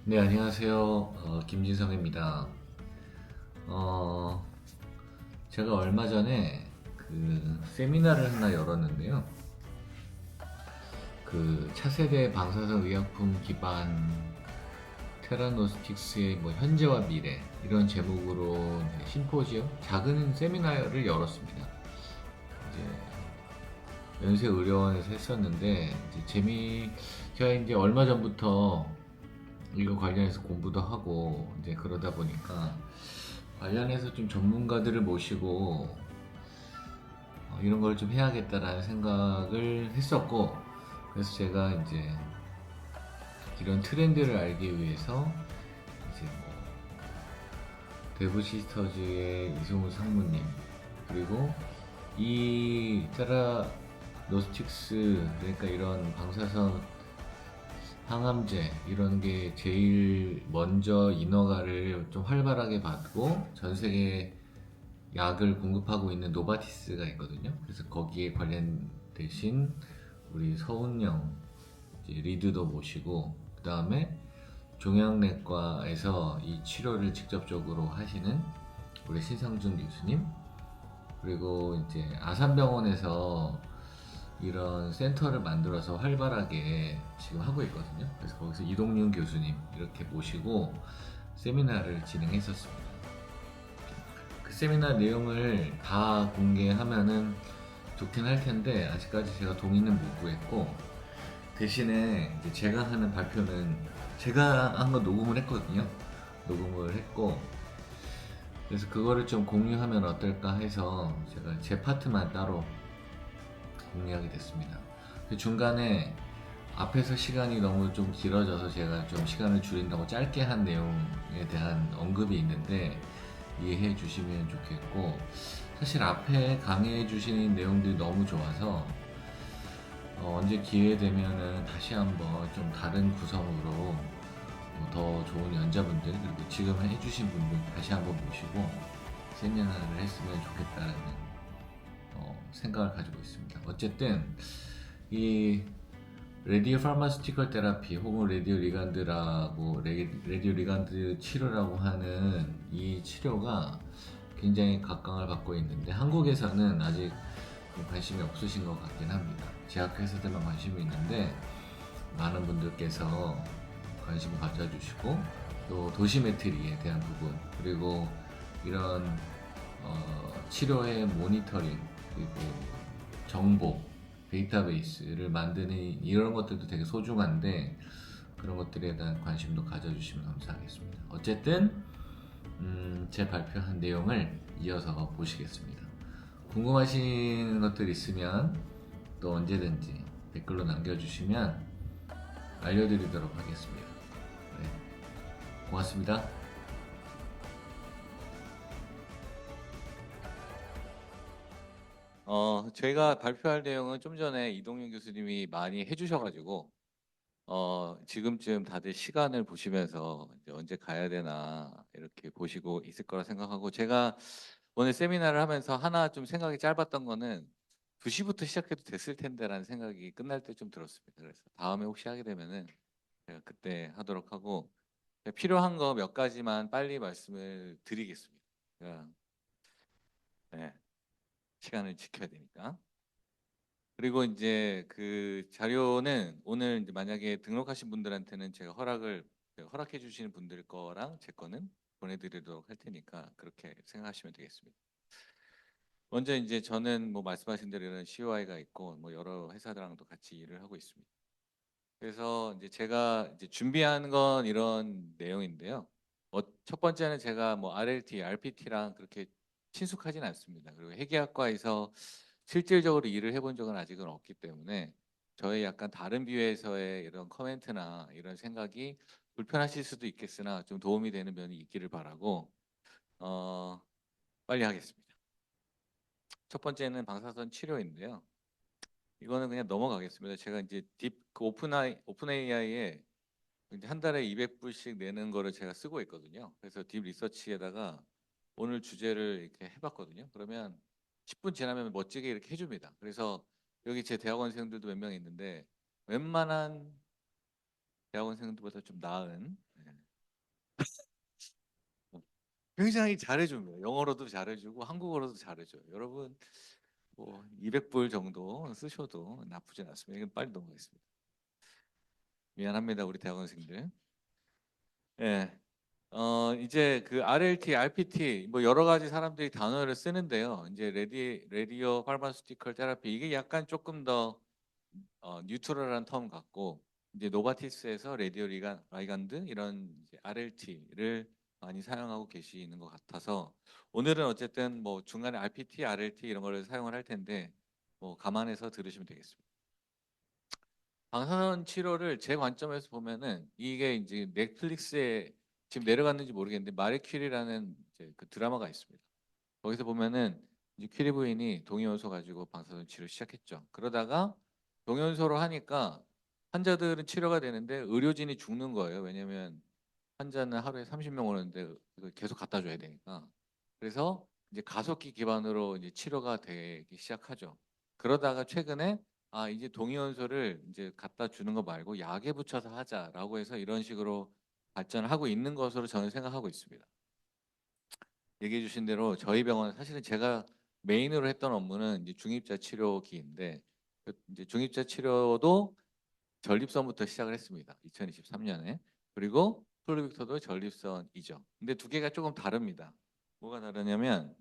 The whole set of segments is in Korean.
네, 안녕하세요. 김진성입니다. 어, 제가 얼마 전에 그 세미나를 하나 열었는데요. 그 차세대 방사선 의약품 기반 테라노스틱스의 뭐 현재와 미래 이런 제목으로 이제 심포지엄 작은 세미나를 열었습니다. 이제 연세의료원에서 했었는데 제가 이제 얼마 전부터 이거 관련해서 공부도 하고 이제 그러다 보니까 관련해서 좀 전문가들을 모시고 이런 걸 좀 해야겠다라는 생각을 했었고, 그래서 제가 이제 이런 트렌드를 알기 위해서 이제 뭐 대부 시스터즈의 이승우 상무님, 그리고 이 테라 노스틱스, 그러니까 이런 방사선 항암제 이런 게 제일 먼저 인허가를 좀 활발하게 받고 전 세계 약을 공급하고 있는 노바티스가 있거든요. 그래서 거기에 관련되신 우리 서운영 리드도 모시고, 그 다음에 종양내과에서 이 치료를 직접적으로 하시는 우리 신상준 교수님, 그리고 이제 아산병원에서 이런 센터를 만들어서 활발하게 지금 하고 있거든요. 그래서 거기서 이동윤 교수님 이렇게 모시고 세미나를 진행했었습니다. 그 세미나 내용을 다 공개하면은 좋긴 할 텐데 아직까지 제가 동의는 못 구했고, 대신에 이제 제가 하는 발표는 제가 한 거 녹음을 했거든요. 녹음을 했고, 그래서 그거를 좀 공유하면 어떨까 해서 제가 제 파트만 따로 공유하게 됐습니다. 그 중간에 앞에서 시간이 너무 좀 길어져서 제가 좀 시간을 줄인다고 짧게 한 내용에 대한 언급이 있는데 이해해 주시면 좋겠고, 사실 앞에 강의해 주시는 내용들이 너무 좋아서 언제 기회 되면은 다시 한번 좀 다른 구성으로 더 좋은 연자분들, 그리고 지금 해주신 분들 다시 한번 모시고 세미나를 했으면 좋겠다라는 생각을 가지고 있습니다. 어쨌든 이 레디오 파마스티컬 테라피 혹은 레디오 리간드라고 레디오 리간드 치료라고 하는 이 치료가 굉장히 각광을 받고 있는데 한국에서는 아직 관심이 없으신 것 같긴 합니다. 제약회사들만 관심이 있는데 많은 분들께서 관심을 가져주시고, 또 도시메트리에 대한 부분, 그리고 이런 치료의 모니터링, 그리고 정보 데이터베이스를 만드는 이런 것들도 되게 소중한데 그런 것들에 대한 관심도 가져주시면 감사하겠습니다. 어쨌든 제 발표한 내용을 이어서 보시겠습니다. 궁금하신 것들 있으면 또 언제든지 댓글로 남겨주시면 알려드리도록 하겠습니다. 네, 고맙습니다. 저희가 발표할 내용은 좀 전에 이동윤 교수님이 많이 해주셔가지고, 지금쯤 다들 시간을 보시면서 이제 언제 가야 되나 이렇게 보시고 있을 거라 생각하고, 제가 오늘 세미나를 하면서 하나 좀 생각이 짧았던 거는 2시부터 시작해도 됐을 텐데라는 생각이 끝날 때 좀 들었습니다. 그래서 다음에 혹시 하게 되면은 제가 그때 하도록 하고, 필요한 거 몇 가지만 빨리 말씀을 드리겠습니다. 제가, 네, 시간을 지켜야 되니까. 그리고 이제 그 자료는 오늘 이제 만약에 등록하신 분들한테는 제가 허락해 주시는 분들 거랑 제 거는 보내드리도록 할 테니까 그렇게 생각하시면 되겠습니다. 먼저 이제 저는 뭐 말씀하신 대로 이런 COI가 있고 뭐 여러 회사들랑도 같이 일을 하고 있습니다. 그래서 이제 제가 이제 준비한 건 이런 내용인데요. 첫 번째는 제가 뭐 RLT, RPT랑 그렇게 친숙하진 않습니다. 그리고 회계학과에서 실질적으로 일을 해본 적은 아직은 없기 때문에 저의 약간 다른 뷰에서의 이런 커멘트나 이런 생각이 불편하실 수도 있겠으나 좀 도움이 되는 면이 있기를 바라고 어, 빨리 하겠습니다. 첫 번째는 방사선 치료인데요. 이거는 그냥 넘어가겠습니다. 제가 이제 오픈 AI에 이제 한 달에 200불씩 내는 거를 제가 쓰고 있거든요. 그래서 딥 리서치에다가 오늘 주제를 이렇게 해봤거든요. 그러면 10분 지나면 멋지게 이렇게 해줍니다. 그래서 여기 제 대학원생들도 몇 명 있는데 웬만한 대학원생들보다 좀 나은 네. 굉장히 잘해줍니다. 영어로도 잘해주고 한국어로도 잘해줘요. 여러분 뭐 200불 정도 쓰셔도 나쁘진 않습니다. 이건 빨리 넘어가겠습니다. 미안합니다, 우리 대학원생들. 예. 이제 그 RLT, RPT 뭐 여러 가지 사람들이 단어를 쓰는데요. 이제 레디오 파르마스티컬 테라피 이게 약간 조금 더 뉴트럴한 텀 같고 이제 노바티스에서 레디오 라이간드 이런 이제 RLT를 많이 사용하고 계시는 것 같아서 오늘은 어쨌든 뭐 중간에 RPT, RLT 이런 거를 사용을 할 텐데 뭐 감안해서 들으시면 되겠습니다. 방사선 치료를 제 관점에서 보면은 이게 이제 넷플릭스에 지금 내려갔는지 모르겠는데 마리 큐리라는 이제 그 드라마가 있습니다. 거기서 보면은 이제 큐리 부인이 동위원소 가지고 방사선 치료 시작했죠. 그러다가 동위원소로 하니까 환자들은 치료가 되는데 의료진이 죽는 거예요. 왜냐면 환자는 하루에 30명 오는데 이걸 계속 갖다 줘야 되니까. 그래서 이제 가속기 기반으로 이제 치료가 되기 시작하죠. 그러다가 최근에 아 이제 동위원소를 이제 갖다 주는 거 말고 약에 붙여서 하자라고 해서 이런 식으로 발전을 하고 있는 것으로 저는 생각하고 있습니다. 얘기해 주신 대로 저희 병원 사실은 제가 메인으로 했던 업무는 이제 중입자 치료기인데 이제 중입자 치료도 전립선부터 시작을 했습니다. 2023년에. 그리고 플루빅터도 전립선이죠. 근데 두 개가 조금 다릅니다. 뭐가 다르냐면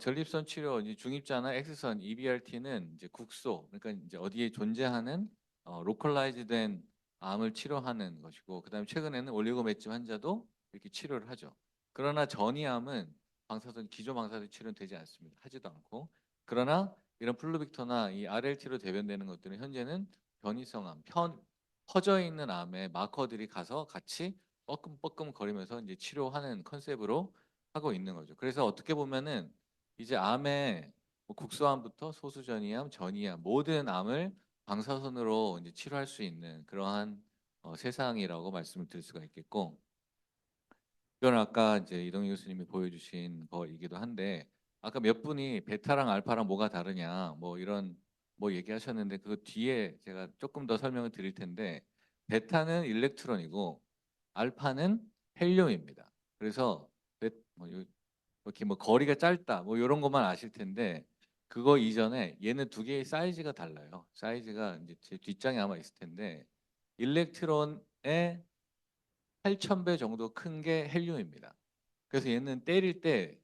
전립선 치료 이제 중입자나 X선 EBRT는 이제 국소 그러니까 이제 어디에 존재하는 로컬라이즈된 암을 치료하는 것이고 그다음에 최근에는 올리고맷집 환자도 이렇게 치료를 하죠. 그러나 전이암은 기존 방사선 치료는 되지 않습니다. 하지도 않고 그러나 이런 플루빅터나 이 RLT로 대변되는 것들은 현재는 변이성암, 퍼져 있는 암의 마커들이 가서 같이 뻐끔뻐끔 거리면서 이제 치료하는 컨셉으로 하고 있는 거죠. 그래서 어떻게 보면은 이제 암의 뭐 국소암부터 소수전이암, 전이암 모든 암을 방사선으로 이제 치료할 수 있는 그러한 세상이라고 말씀을 드릴 수가 있겠고 이건 아까 이제 이동희 교수님이 보여주신 거이기도 한데 아까 몇 분이 베타랑 알파랑 뭐가 다르냐 뭐 이런 뭐 얘기하셨는데 그 뒤에 제가 조금 더 설명을 드릴 텐데 베타는 일렉트론이고 알파는 헬륨입니다. 그래서 이렇게 뭐 거리가 짧다 뭐 이런 것만 아실 텐데 그거 이전에 얘는 두 개의 사이즈가 달라요. 사이즈가 이제 제 뒷장에 아마 있을 텐데 일렉트론의 8,000배 정도 큰 게 헬륨입니다. 그래서 얘는 때릴 때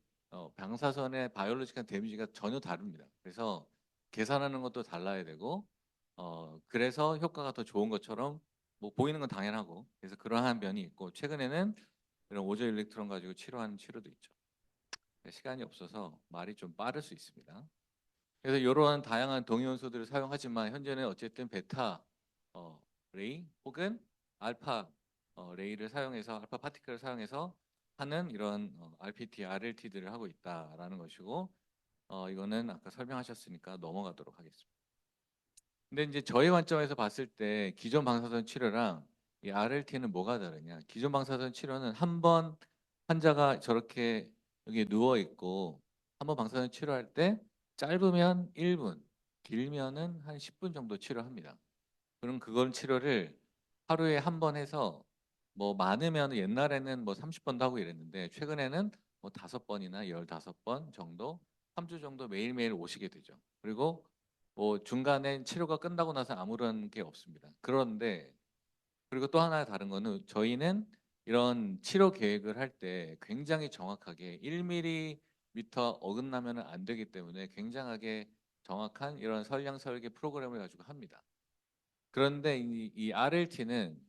방사선의 바이올로지컬 데미지가 전혀 다릅니다. 그래서 계산하는 것도 달라야 되고 그래서 효과가 더 좋은 것처럼 뭐 보이는 건 당연하고 그래서 그러한 면이 있고 최근에는 이런 오저 일렉트론 가지고 치료하는 치료도 있죠. 시간이 없어서 말이 좀 빠를 수 있습니다. 그래서 이러한 다양한 동위원소들을 사용하지만 현재는 어쨌든 베타 레이 혹은 알파 레이를 사용해서 알파 파티클을 사용해서 하는 이런 RPT, RLT들을 하고 있다라는 것이고 이거는 아까 설명하셨으니까 넘어가도록 하겠습니다. 근데 이제 저희 관점에서 봤을 때 기존 방사선 치료랑 이 RLT는 뭐가 다르냐? 기존 방사선 치료는 한 번 환자가 저렇게 여기 누워 있고 한 번 방사선 치료할 때 짧으면 1분, 길면은 한 10분 정도 치료합니다. 그럼 그걸 치료를 하루에 한 번 해서 뭐 많으면 옛날에는 뭐 30번도 하고 이랬는데 최근에는 뭐 5번이나 15번 정도 3주 정도 매일매일 오시게 되죠. 그리고 뭐 중간에 치료가 끝나고 나서 아무런 게 없습니다. 그런데 그리고 또 하나 다른 거는 저희는 이런 치료 계획을 할 때 굉장히 정확하게 1mm 어긋나면 안 되기 때문에 굉장하게 정확한 이런 설량 설계 프로그램을 가지고 합니다. 그런데 이 RLT는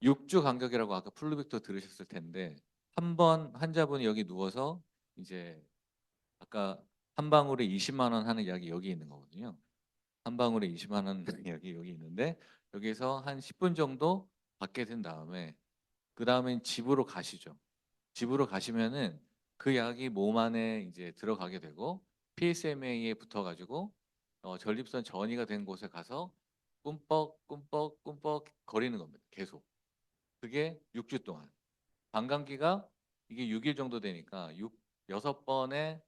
6주 간격이라고 아까 플루빅도 들으셨을 텐데 한 번 환자분이 여기 누워서 이제 아까 한 방울에 20만 원 하는 약이 여기 있는 거거든요. 한 방울에 20만 원 하는 약이 여기 있는데 여기서 한 10분 정도 받게 된 다음에 그 다음엔 집으로 가시죠. 집으로 가시면은 그 약이 몸 안에 이제 들어가게 되고 PSMA에 붙어가지고 전립선 전이가 된 곳에 가서 꿈뻑 거리는 겁니다. 계속. 그게 6주 동안. 방광기가 이게 6일 정도 되니까 6번에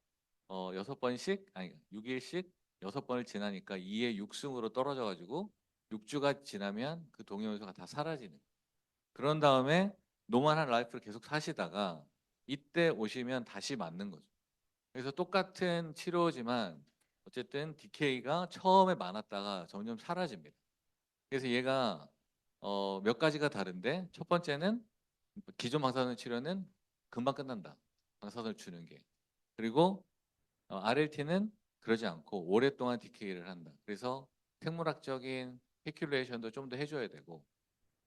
6번씩 아니 6일씩 6번을 지나니까 2의 6승으로 떨어져 가지고 6주가 지나면 그 동요요소가 다 사라지는 거예요. 그런 다음에 노멀한 라이프를 계속 사시다가 이때 오시면 다시 맞는 거죠. 그래서 똑같은 치료지만 어쨌든 디케이가 처음에 많았다가 점점 사라집니다. 그래서 얘가 몇 가지가 다른데 첫 번째는 기존 방사선 치료는 금방 끝난다. 방사선을 주는 게. 그리고 RLT는 그러지 않고 오랫동안 디케이를 한다. 그래서 생물학적인 스페큘레이션도 좀 더 해줘야 되고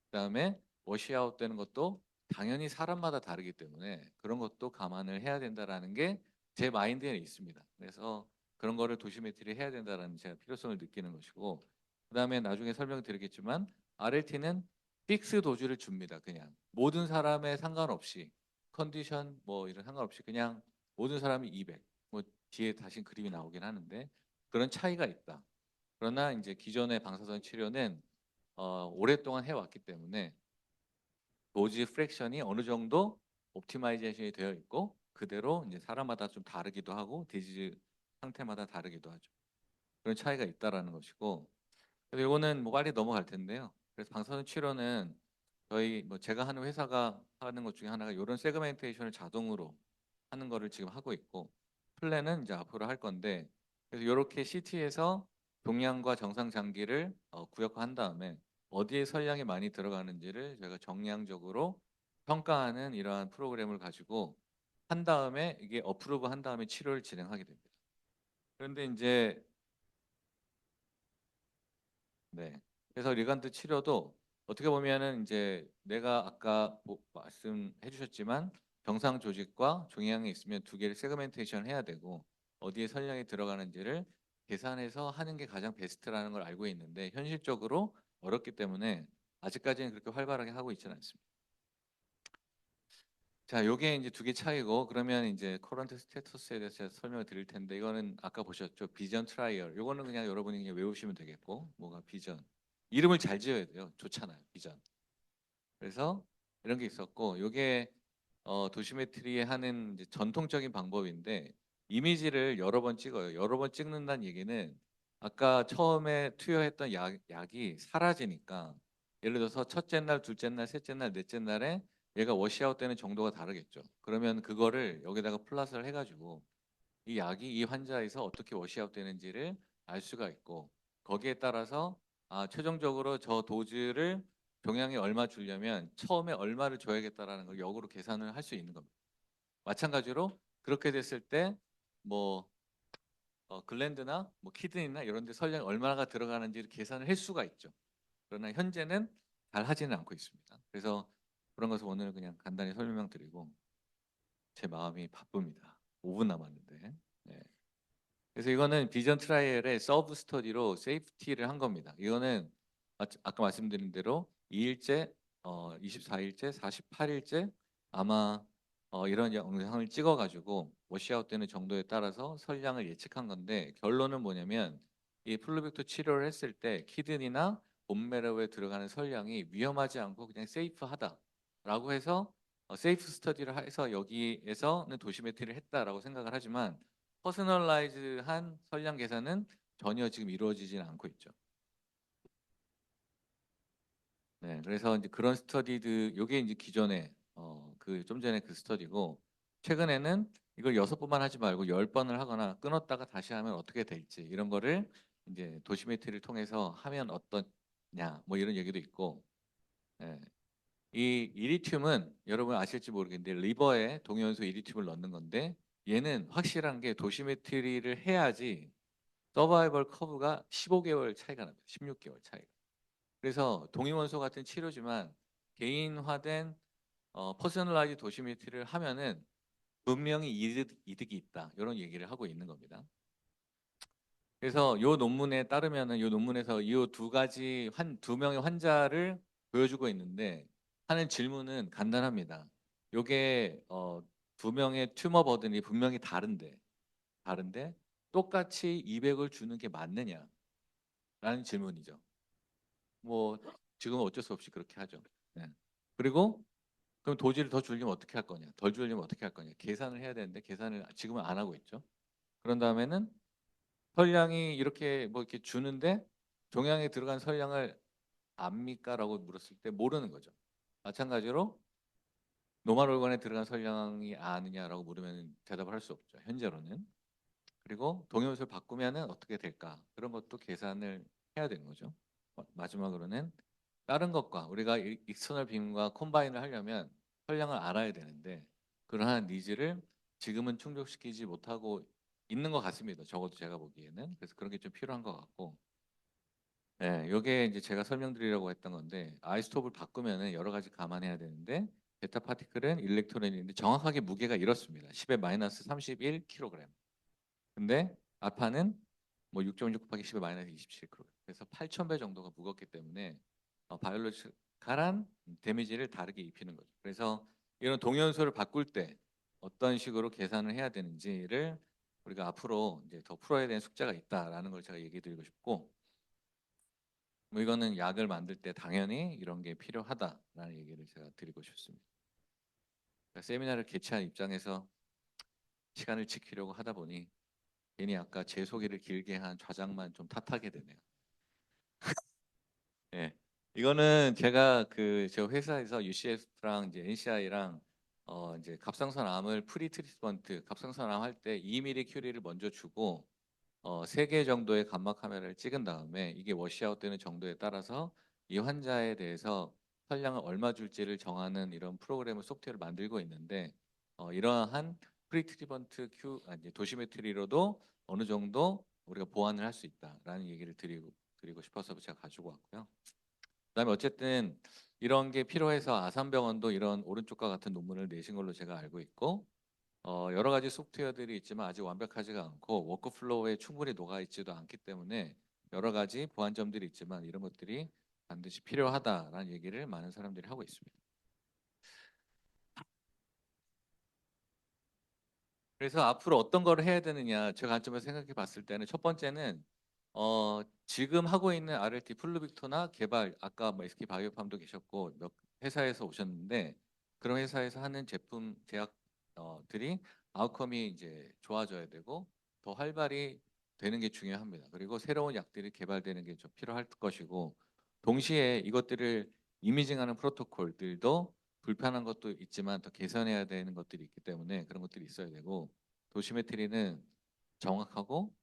그다음에 워시아웃 되는 것도 당연히 사람마다 다르기 때문에 그런 것도 감안을 해야 된다라는 게 제 마인드에 있습니다. 그래서 그런 거를 도시메트리 해야 된다라는 제가 필요성을 느끼는 것이고 그다음에 나중에 설명드리겠지만 RLT는 픽스 도주를 줍니다. 그냥 모든 사람에 상관없이 컨디션 뭐 이런 상관없이 그냥 모든 사람이 200. 뭐 뒤에 다시 그림이 나오긴 하는데 그런 차이가 있다. 그러나 이제 기존의 방사선 치료는 오랫동안 해왔기 때문에 도즈 프랙션이 어느 정도 옵티마이제이션이 되어 있고 그대로 이제 사람마다 좀 다르기도 하고 디지즈 상태마다 다르기도 하죠. 그런 차이가 있다라는 것이고 그래서 이거는 뭐 빨리 넘어갈 텐데요. 그래서 방사선 치료는 저희 뭐 제가 하는 회사가 하는 것 중에 하나가 이런 세그멘테이션을 자동으로 하는 거를 지금 하고 있고 플랜은 이제 앞으로 할 건데 그래서 이렇게 CT에서 종양과 정상 장기를 구역화한 다음에 어디에 선량이 많이 들어가는지를 저희가 정량적으로 평가하는 이러한 프로그램을 가지고 한 다음에 이게 어프로브 한 다음에 치료를 진행하게 됩니다. 그런데 이제 네. 그래서 리간드 치료도 어떻게 보면은 이제 내가 아까 말씀해 주셨지만 정상 조직과 종양이 있으면 두 개를 세그멘테이션 해야 되고 어디에 선량이 들어가는지를 계산해서 하는 게 가장 베스트라는 걸 알고 있는데 현실적으로 어렵기 때문에 아직까지는 그렇게 활발하게 하고 있지는 않습니다. 자, 요게 이제 두 개 차이고 그러면 이제 커런트 스테투스에 대해서 제가 설명을 드릴 텐데 이거는 아까 보셨죠? 비전 트라이얼. 요거는 그냥 여러분이 그냥 외우시면 되겠고 뭐가 비전. 이름을 잘 지어야 돼요. 좋잖아요. 비전. 그래서 이런 게 있었고 요게 도시메트리에 하는 이제 전통적인 방법인데 이미지를 여러 번 찍어요. 여러 번 찍는다는 얘기는 아까 처음에 투여했던 약이 사라지니까 예를 들어서 첫째 날, 둘째 날, 셋째 날, 넷째 날에 얘가 워시아웃 되는 정도가 다르겠죠. 그러면 그거를 여기다가 플러스를 해가지고 이 약이 이 환자에서 어떻게 워시아웃 되는지를 알 수가 있고 거기에 따라서 최종적으로 저 도즈를 종양에 얼마 주려면 처음에 얼마를 줘야겠다라는 걸 역으로 계산을 할 수 있는 겁니다. 마찬가지로 그렇게 됐을 때뭐 글랜드나 뭐 키드니나 이런 데 설령 얼마가 들어가는지를 계산을 할 수가 있죠. 그러나 현재는 잘 하지는 않고 있습니다. 그래서 그런 것을 오늘 그냥 간단히 설명드리고 제 마음이 바쁩니다. 5분 남았는데. 네. 그래서 이거는 비전 트라이얼의 서브 스터디로 세이프티를 한 겁니다. 이거는 아까 말씀드린 대로 2일째, 24일째, 48일째 아마 이런 영상을 찍어가지고 워시아웃 되는 정도에 따라서 설량을 예측한 건데 결론은 뭐냐면 이 플루백토 치료를 했을 때 키드니나 본메러에 들어가는 설량이 위험하지 않고 그냥 세이프하다라고 해서 세이프 스터디를 해서 여기에서는 도시메트리를 했다라고 생각을 하지만 퍼스널라이즈한 선량 계산은 전혀 지금 이루어지지는 않고 있죠. 네, 그래서 이제 그런 스터디들 요게 이제 기존에 그 좀 전에 그 스터디고 최근에는 이걸 6번만 하지 말고 10번을 하거나 끊었다가 다시 하면 어떻게 될지 이런 거를 이제 도시메트리를 통해서 하면 어떠냐 뭐 이런 얘기도 있고 예. 이 이리튬은 여러분 아실지 모르겠는데 리버에 동위원소 이리튬을 넣는 건데 얘는 확실한 게 도시메트리를 해야지 서바이벌 커브가 15개월 차이가 납니다. 16개월 차이가. 그래서 동위원소 같은 치료지만 개인화된 퍼스널라이즈 도시메트리를 하면은 분명히 이득이 있다. 이런 얘기를 하고 있는 겁니다. 그래서 이 논문에 따르면은 이 논문에서 이 두 가지 두 명의 환자를 보여주고 있는데 하는 질문은 간단합니다. 요게 두 명의 튜머 버든이 분명히 다른데 똑같이 200을 주는 게 맞느냐라는 질문이죠. 뭐 지금은 어쩔 수 없이 그렇게 하죠. 네. 그리고 그럼 도지를 더 줄이면 어떻게 할 거냐? 덜 줄이면 어떻게 할 거냐? 계산을 해야 되는데 계산을 지금은 안 하고 있죠. 그런 다음에는 혈량이 이렇게 뭐 이렇게 주는데 종양에 들어간 설량을 압니까라고 물었을 때 모르는 거죠. 마찬가지로 노멀 organ에 들어간 설량이 아느냐라고 물으면 대답을 할 수 없죠. 현재로는. 그리고 동요수를 바꾸면은 어떻게 될까? 그런 것도 계산을 해야 되는 거죠. 마지막으로는 다른 것과 우리가 익스터널 빔과 콤바인을 하려면 설량을 알아야 되는데 그러한 니즈를 지금은 충족시키지 못하고 있는 것 같습니다. 적어도 제가 보기에는. 그래서 그런 게 좀 필요한 것 같고. 네, 이게 이제 제가 설명드리려고 했던 건데 아이스톱을 바꾸면은 여러 가지 감안해야 되는데 베타 파티클은 일렉트론인데 정확하게 무게가 이렇습니다. 10의 마이너스 31kg. 근데 알파는 뭐 6.6 곱하기 10의 마이너스 27kg. 그래서 8,000배 정도가 무겁기 때문에 바이올로지컬한 데미지를 다르게 입히는 거죠. 그래서 이런 동연소를 바꿀 때 어떤 식으로 계산을 해야 되는지를 우리가 앞으로 이제 더 풀어야 되는 숙제가 있다라는 걸 제가 얘기해 드리고 싶고 뭐 이거는 약을 만들 때 당연히 이런 게 필요하다라는 얘기를 제가 드리고 싶습니다. 그러니까 세미나를 개최한 입장에서 시간을 지키려고 하다 보니 괜히 아까 제 소개를 길게 한 좌장만 좀 탓하게 되네요. 예. 이거는 제가 그 저 회사에서 UCS랑 이제 NCI랑 이제 갑상선암을 프리 트리트먼트 갑상선암 할 때 2mm 큐리를 먼저 주고 3개 정도의 감마 카메라를 찍은 다음에 이게 워시아웃 되는 정도에 따라서 이 환자에 대해서 혈량을 얼마 줄지를 정하는 이런 프로그램을 소프트웨어를 만들고 있는데 이러한 프리트리먼트 이제 도시메트리로도 어느 정도 우리가 보완을 할 수 있다라는 얘기를 드리고 싶어서 제가 가지고 왔고요. 그다음에 어쨌든 이런 게 필요해서 아산병원도 이런 오른쪽과 같은 논문을 내신 걸로 제가 알고 있고 여러 가지 소프트웨어들이 있지만 아직 완벽하지가 않고 워크플로우에 충분히 녹아 있지도 않기 때문에 여러 가지 보완점들이 있지만 이런 것들이 반드시 필요하다라는 얘기를 많은 사람들이 하고 있습니다. 그래서 앞으로 어떤 걸 해야 되느냐 제 관점에서 생각해 봤을 때는 첫 번째는 지금 하고 있는 RLT 플루빅토나 개발 아까 뭐 SK 바이오팜도 계셨고 몇 회사에서 오셨는데 그런 회사에서 하는 제품 제약들이 아웃컴이 이제 좋아져야 되고 더 활발히 되는 게 중요합니다. 그리고 새로운 약들이 개발되는 게 좀 필요할 것이고 동시에 이것들을 이미징하는 프로토콜들도 불편한 것도 있지만 더 개선해야 되는 것들이 있기 때문에 그런 것들이 있어야 되고 도시메트리는 정확하고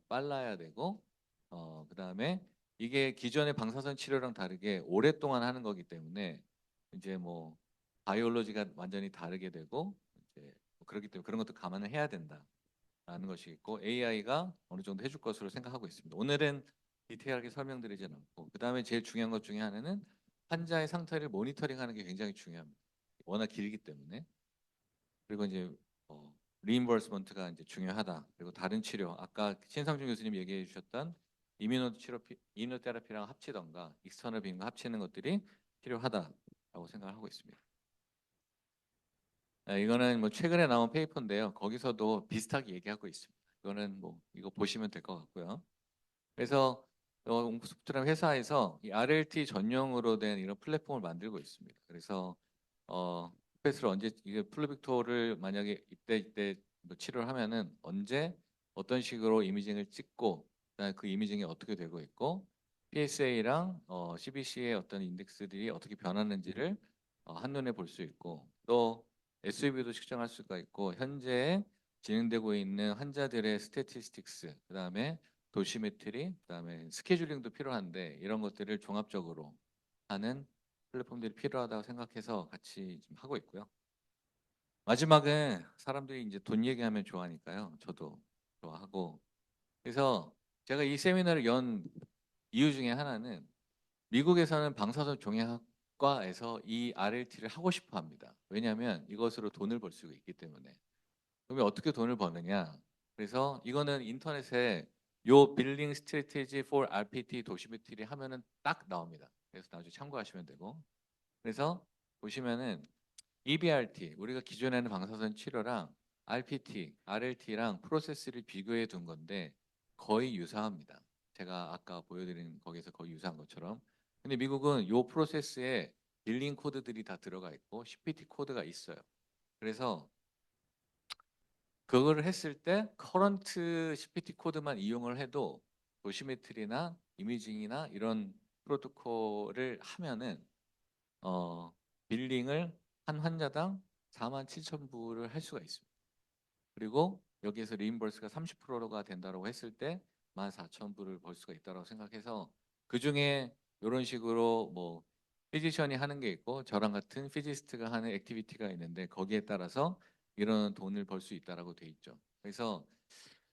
빨라야 되고 그다음에 이게 기존의 방사선 치료랑 다르게 오랫동안 하는 거기 때문에 이제 뭐 바이올로지가 완전히 다르게 되고 이제 뭐 그렇기 때문에 그런 것도 감안을 해야 된다라는 것이 있고 AI가 어느 정도 해줄 것으로 생각하고 있습니다. 오늘은 디테일하게 설명드리진 않고 그다음에 제일 중요한 것 중에 하나는 환자의 상태를 모니터링하는 게 굉장히 중요합니다. 워낙 길기 때문에 그리고 이제 리임버스먼트가 이제 중요하다. 그리고 다른 치료 아까 신상준 교수님 얘기해 주셨던 이뮤노테라피랑 합치던가 익스터널 빔과 합치는 것들이 필요하다라고 생각을 하고 있습니다. 이거는 뭐 최근에 나온 페이퍼인데요. 거기서도 비슷하게 얘기하고 있습니다. 이거는 뭐 이거 보시면 될 것 같고요. 그래서 옹스프트랑 회사에서 이 RLT 전용으로 된 이런 플랫폼을 만들고 있습니다. 그래서 스페이스를 언제 이게 플루빅토를 만약에 이때 뭐 치료를 하면은 언제 어떤 식으로 이미징을 찍고 그다음에 그 이미징이 어떻게 되고 있고 PSA랑 CBC의 어떤 인덱스들이 어떻게 변하는지를 한눈에 볼 수 있고 또 SUV도 측정할 수가 있고 현재 진행되고 있는 환자들의 스태티스틱스 그다음에 도시메트리 그다음에 스케줄링도 필요한데 이런 것들을 종합적으로 하는 플랫폼들이 필요하다고 생각해서 같이 좀 하고 있고요. 마지막은 사람들이 이제 돈 얘기하면 좋아하니까요. 저도 좋아하고 그래서 제가 이 세미나를 연 이유 중에 하나는 미국에서는 방사선 종양학과에서 이 RLT를 하고 싶어 합니다. 왜냐하면 이것으로 돈을 벌 수 있기 때문에. 그러면 어떻게 돈을 버느냐? 그래서 이거는 인터넷에 요 빌링 스트래티지 for RPT 도시메트리 하면은 딱 나옵니다. 그래서 나중에 참고하시면 되고. 그래서 보시면은 EBRT 우리가 기존에 하는 방사선 치료랑 RPT, RLT랑 프로세스를 비교해 둔 건데 거의 유사합니다. 제가 아까 보여드린 거기서 거의 유사한 것처럼. 근데 미국은 요 프로세스에 빌링 코드들이 다 들어가 있고 CPT 코드가 있어요. 그래서 그거를 했을 때 커런트 CPT 코드만 이용을 해도 도시메트리나 이미징이나 이런 프로토콜을 하면은 빌링을 한 환자당 47,000불을 할 수가 있습니다. 그리고 여기에서 리임버스가 30%가 된다고 했을 때 14,000불을 벌 수가 있다고 생각해서 그 중에 이런 식으로 뭐 피지션이 하는 게 있고 저랑 같은 피지스트가 하는 액티비티가 있는데 거기에 따라서 이런 돈을 벌 수 있다라고 돼 있죠. 그래서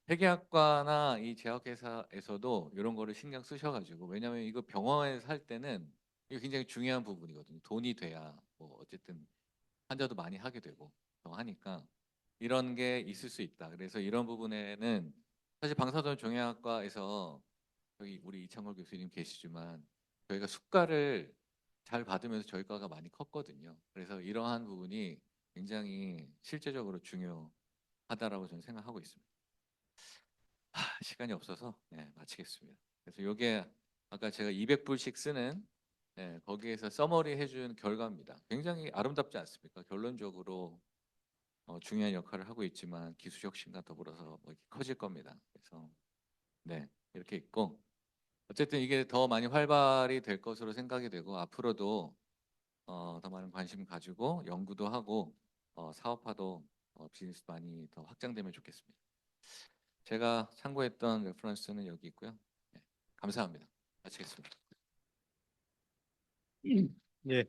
회계학과나 이 제약회사에서도 이런 거를 신경 쓰셔가지고 왜냐하면 이거 병원에서 할 때는 이게 굉장히 중요한 부분이거든요. 돈이 돼야 뭐 어쨌든 환자도 많이 하게 되고 더 하니까 이런 게 있을 수 있다. 그래서 이런 부분에는 사실 방사선 종양학과에서 여기 우리 이창걸 교수님 계시지만 저희가 수가를 잘 받으면서 저희 과가 많이 컸거든요. 그래서 이러한 부분이 굉장히 실제적으로 중요하다라고 저는 생각하고 있습니다. 시간이 없어서 마치겠습니다. 그래서 이게 아까 제가 200불씩 쓰는 거기에서 서머리 해준 결과입니다. 굉장히 아름답지 않습니까? 결론적으로 중요한 역할을 하고 있지만 기술 혁신과 더불어서 뭐 이렇게 커질 겁니다. 그래서 이렇게 있고 어쨌든 이게 더 많이 활발이 될 것으로 생각이 되고 앞으로도 더 많은 관심 가지고 연구도 하고 사업화도 비즈니스 많이 더 확장되면 좋겠습니다. 제가 참고했던 레퍼런스는 여기 있고요. 감사합니다. 마치겠습니다. 예.